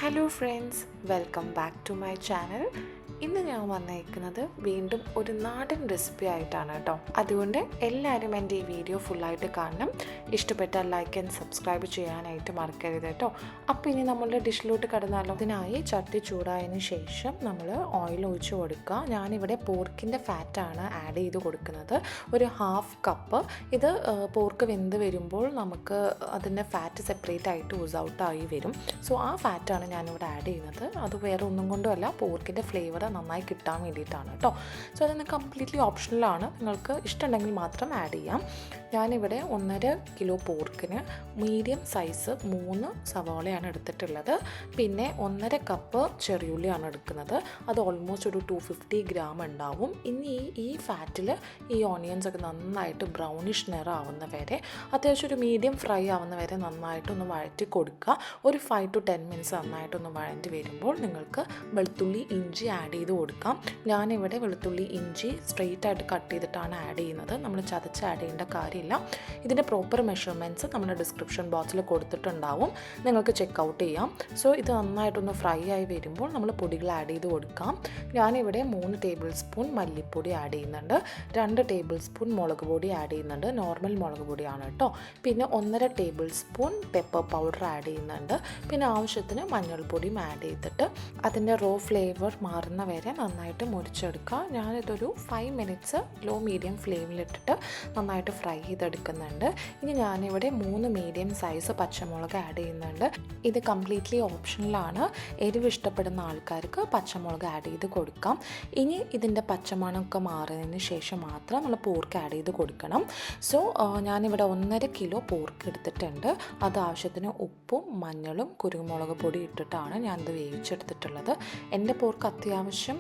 Hello friends, welcome back to my channel. ഇന്ന് ഞാൻ വന്നേക്കുന്നത് വീണ്ടും ഒരു നാടൻ റെസിപ്പി ആയിട്ടാണ് കേട്ടോ. അതുകൊണ്ട് എല്ലാവരും എൻ്റെ ഈ വീഡിയോ ഫുള്ളായിട്ട് കാണണം. ഇഷ്ടപ്പെട്ടാൽ ലൈക്ക് ആൻഡ് സബ്സ്ക്രൈബ് ചെയ്യാനായിട്ട് മറക്കരുത് കേട്ടോ. അപ്പോൾ ഇനി നമ്മളുടെ ഡിഷിലോട്ട് കടന്നാലോ. ഇതിനായി ചട്ടി ചൂടായതിന് ശേഷം നമ്മൾ ഓയിൽ ഒഴിച്ച് കൊടുക്കുക. ഞാനിവിടെ പോർക്കിൻ്റെ ഫാറ്റാണ് ആഡ് ചെയ്ത് കൊടുക്കുന്നത്, ഒരു 1/2 കപ്പ്. ഇത് പോർക്ക് വെന്ത് വരുമ്പോൾ നമുക്ക് അതിൻ്റെ ഫാറ്റ് സെപ്പറേറ്റ് ആയിട്ട് ഊസ് ഔട്ടായി വരും. സോ ആ ഫാറ്റാണ് ഞാനിവിടെ ആഡ് ചെയ്യുന്നത്. അത് വേറെ ഒന്നും കൊണ്ടുമല്ല, പോർക്കിൻ്റെ ഫ്ലേവർ നന്നായി കിട്ടാൻ വേണ്ടിയിട്ടാണ് കേട്ടോ. സോ അതിന് കംപ്ലീറ്റ്ലി ഓപ്ഷണലാണ്, നിങ്ങൾക്ക് ഇഷ്ടമുണ്ടെങ്കിൽ മാത്രം ആഡ് ചെയ്യാം. ഞാനിവിടെ 1.5 കിലോ പോർക്കിന് മീഡിയം സൈസ് 3 സവാളയാണ് എടുത്തിട്ടുള്ളത്. പിന്നെ 1.5 കപ്പ് ചെറിയുള്ളിയാണ് എടുക്കുന്നത്. അത് ഓൾമോസ്റ്റ് ഒരു 250 ഗ്രാം ഉണ്ടാവും. ഇനി ഈ ഫാറ്റിൽ ഈ ഓണിയൻസ് ഒക്കെ നന്നായിട്ട് ബ്രൗണിഷ് നിറം ആവുന്ന വരെ, അത്യാവശ്യം ഒരു മീഡിയം ഫ്രൈ ആവുന്ന വരെ നന്നായിട്ടൊന്ന് വഴറ്റി കൊടുക്കുക. ഒരു 5 to 10 മിനിറ്റ്സ് നന്നായിട്ടൊന്ന് വഴറ്റി വരുമ്പോൾ നിങ്ങൾക്ക് വെളുത്തുള്ളി ഇഞ്ചി ആഡ് ചെയ്ത് കൊടുക്കാം. ഞാനിവിടെ വെളുത്തുള്ളി ഇഞ്ചി സ്ട്രെയിറ്റ് ആയിട്ട് കട്ട് ചെയ്തിട്ടാണ് ആഡ് ചെയ്യുന്നത്. നമ്മൾ ചതച്ച് ആഡ് ചെയ്യേണ്ട കാര്യമില്ല. ഇതിൻ്റെ പ്രോപ്പർ മെഷർമെൻറ്റ്സ് നമ്മുടെ ഡിസ്ക്രിപ്ഷൻ ബോക്സിൽ കൊടുത്തിട്ടുണ്ടാവും, നിങ്ങൾക്ക് ചെക്ക് ഔട്ട് ചെയ്യാം. സോ ഇത് നന്നായിട്ടൊന്ന് ഫ്രൈ ആയി വരുമ്പോൾ നമ്മൾ പൊടികൾ ആഡ് ചെയ്ത് കൊടുക്കാം. ഞാനിവിടെ 3 ടേബിൾ സ്പൂൺ മല്ലിപ്പൊടി ആഡ് ചെയ്യുന്നുണ്ട്, 2 ടേബിൾ സ്പൂൺ മുളക് പൊടി ആഡ് ചെയ്യുന്നുണ്ട്, നോർമൽ മുളക് പൊടിയാണ് കേട്ടോ. പിന്നെ 1.5 table spoon pepper powder add ചെയ്യുന്നുണ്ട്. പിന്നെ ആവശ്യത്തിന് മഞ്ഞൾപ്പൊടിയും ആഡ് ചെയ്തിട്ട് അതിൻ്റെ റോ ഫ്ലേവർ മാറുന്ന വരെ നന്നായിട്ട് മുരിച്ചെടുക്കുക. ഞാനിതൊരു 5 മിനിറ്റ്സ് ലോ മീഡിയം ഫ്ലെയിമിലിട്ടിട്ട് നന്നായിട്ട് ഫ്രൈ ചെയ്തെടുക്കുന്നുണ്ട്. ഇനി ഞാനിവിടെ 3 മീഡിയം സൈസ് പച്ചമുളക് ആഡ് ചെയ്യുന്നുണ്ട്. ഇത് കംപ്ലീറ്റ്ലി ഓപ്ഷണലാണ്. എരിവ് ഇഷ്ടപ്പെടുന്ന ആൾക്കാർക്ക് പച്ചമുളക് ആഡ് ചെയ്ത് കൊടുക്കാം. ഇനി ഇതിൻ്റെ പച്ചമണമൊക്കെ മാറിയതിന് ശേഷം മാത്രം നമ്മൾ പോർക്ക് ആഡ് ചെയ്ത് കൊടുക്കണം. സോ ഞാനിവിടെ 1.5 കിലോ പോർക്ക് എടുത്തിട്ടുണ്ട്. അത് ആവശ്യത്തിന് ഉപ്പും മഞ്ഞളും കുരുമുളക് പൊടി ഇട്ടിട്ടാണ് ഞാനിത് വേവിച്ചെടുത്തിട്ടുള്ളത്. എൻ്റെ പോർക്ക് അത്യാവശ്യം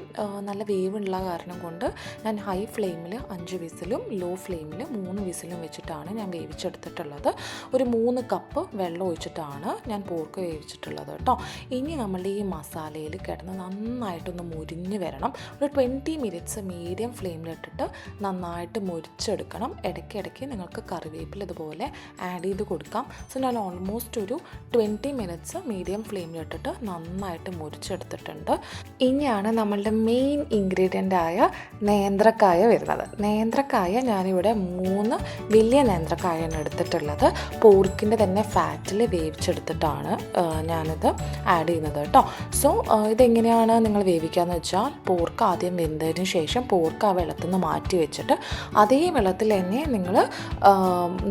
നല്ല വേവുള്ള കാരണം കൊണ്ട് ഞാൻ ഹൈ ഫ്ലെയിമിൽ 5 വിസിലും ലോ ഫ്ലെയിമിൽ 3 വിസിലും വെച്ചിട്ടാണ് ഞാൻ വേവിച്ചെടുത്തിട്ടുള്ളത്. ഒരു 3 കപ്പ് വെള്ളം ഒഴിച്ചിട്ടാണ് ഞാൻ പോർക്ക് വേവിച്ചിട്ടുള്ളത് കേട്ടോ. ഇനി നമ്മളുടെ ഈ മസാലയിൽ കിടന്ന് നന്നായിട്ടൊന്ന് മുരിഞ്ഞ് വരണം. ഒരു 20 മിനിറ്റ്സ് മീഡിയം ഫ്ലെയിമിലിട്ടിട്ട് നന്നായിട്ട് മുരിച്ചെടുക്കണം. ഇടയ്ക്കിടയ്ക്ക് നിങ്ങൾക്ക് കറിവേപ്പില ഇതുപോലെ ആഡ് ചെയ്ത് കൊടുക്കാം. സോ ഞാൻ ഓൾമോസ്റ്റ് ഒരു 20 മിനിറ്റ്സ് മീഡിയം ഫ്ലെയിമിലിട്ടിട്ട് നന്നായിട്ട് മുരിച്ചെടുത്തിട്ടുണ്ട്. ഇനിയാണ് നമ്മളുടെ മെയിൻ ഇൻഗ്രീഡിയൻ്റ് ആയ നേന്ത്രക്കായ വരുന്നത്. നേന്ത്രക്കായ ഞാനിവിടെ 3 വലിയ നേന്ത്രക്കായാണ് എടുത്തിട്ടുള്ളത്. പോർക്കിൻ്റെ തന്നെ ഫാറ്റിൽ വേവിച്ചെടുത്തിട്ടാണ് ഞാനിത് ആഡ് ചെയ്യുന്നത് കേട്ടോ. സോ ഇതെങ്ങനെയാണ് നിങ്ങൾ വേവിക്കുകയെന്ന് വെച്ചാൽ, പോർക്ക് ആദ്യം വെന്തതിന് ശേഷം പോർക്ക് ആ വെള്ളത്തിൽ നിന്ന് മാറ്റി വെച്ചിട്ട് അതേ വെള്ളത്തിൽ തന്നെ നിങ്ങൾ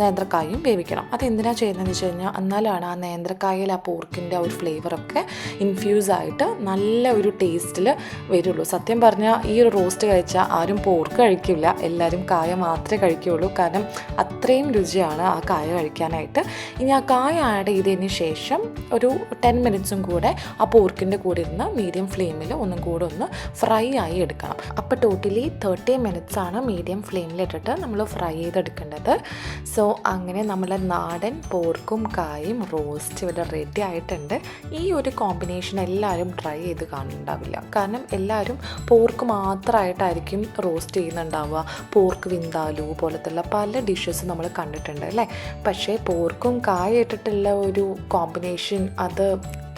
നേന്ത്രക്കായും വേവിക്കണം. അതെന്തിനാണ് ചെയ്യുന്നതെന്ന് വെച്ച് കഴിഞ്ഞാൽ, എന്നാലാണ് ആ നേന്ത്രക്കായയിൽ ആ പോർക്കിൻ്റെ ആ ഒരു ഫ്ലേവറൊക്കെ ഇൻഫ്യൂസ് ആയിട്ട് നല്ല ഒരു ടേസ്റ്റിൽ വരുള്ളൂ. സത്യം പറഞ്ഞാൽ ഈ ഒരു റോസ്റ്റ് കഴിച്ചാൽ ആരും പോർക്ക് കഴിക്കില്ല, എല്ലാവരും കായ മാത്രമേ കഴിക്കുകയുള്ളൂ. കാരണം അത്രയും രുചിയാണ് ആ കായ കഴിക്കാനായിട്ട്. ഇനി ആ കായ ആഡ് ചെയ്തതിന് ശേഷം ഒരു 10 മിനിറ്റ്സും കൂടെ ആ പോർക്കിൻ്റെ കൂടെ ഇരുന്ന് മീഡിയം ഫ്ലെയിമിൽ ഒന്നും കൂടെ ഒന്ന് ഫ്രൈ ആയി എടുക്കണം. അപ്പോൾ ടോട്ടലി 30 മിനിറ്റ്സ് ആണ് മീഡിയം ഫ്ലെയിമിലിട്ടിട്ട് നമ്മൾ ഫ്രൈ ചെയ്തെടുക്കേണ്ടത്. സോ അങ്ങനെ നമ്മളെ നാടൻ പോർക്കും കായും റോസ്റ്റ് ഇവിടെ റെഡി ആയിട്ടുണ്ട്. ഈ ഒരു കോമ്പിനേഷൻ എല്ലാവരും ട്രൈ ചെയ്ത് കാണുന്നുണ്ടാവില്ല, കാരണം എല്ലാവരും പോർക്ക് മാത്രമായിട്ടായിരിക്കും റോസ്റ്റ് ചെയ്യുന്നുണ്ടാവുക. പോർക്ക് വിന്താലു പോലത്തുള്ള പല ഡിഷസ് നമ്മൾ കണ്ടിട്ടുണ്ട് അല്ലേ. പക്ഷേ പോർക്കും കായ ഇട്ടിട്ടുള്ള ഒരു കോമ്പിനേഷൻ അത്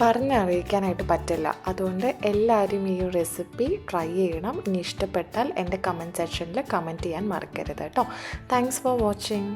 പറഞ്ഞറിയിക്കാനായിട്ട് പറ്റില്ല. അതുകൊണ്ട് എല്ലാവരും ഈ റെസിപ്പി ട്രൈ ചെയ്യണം. ഇനി ഇഷ്ടപ്പെട്ടാൽ എൻ്റെ കമൻറ്റ് സെക്ഷനിൽ കമൻറ്റ് ചെയ്യാൻ മറക്കരുത് കേട്ടോ. Thanks for watching.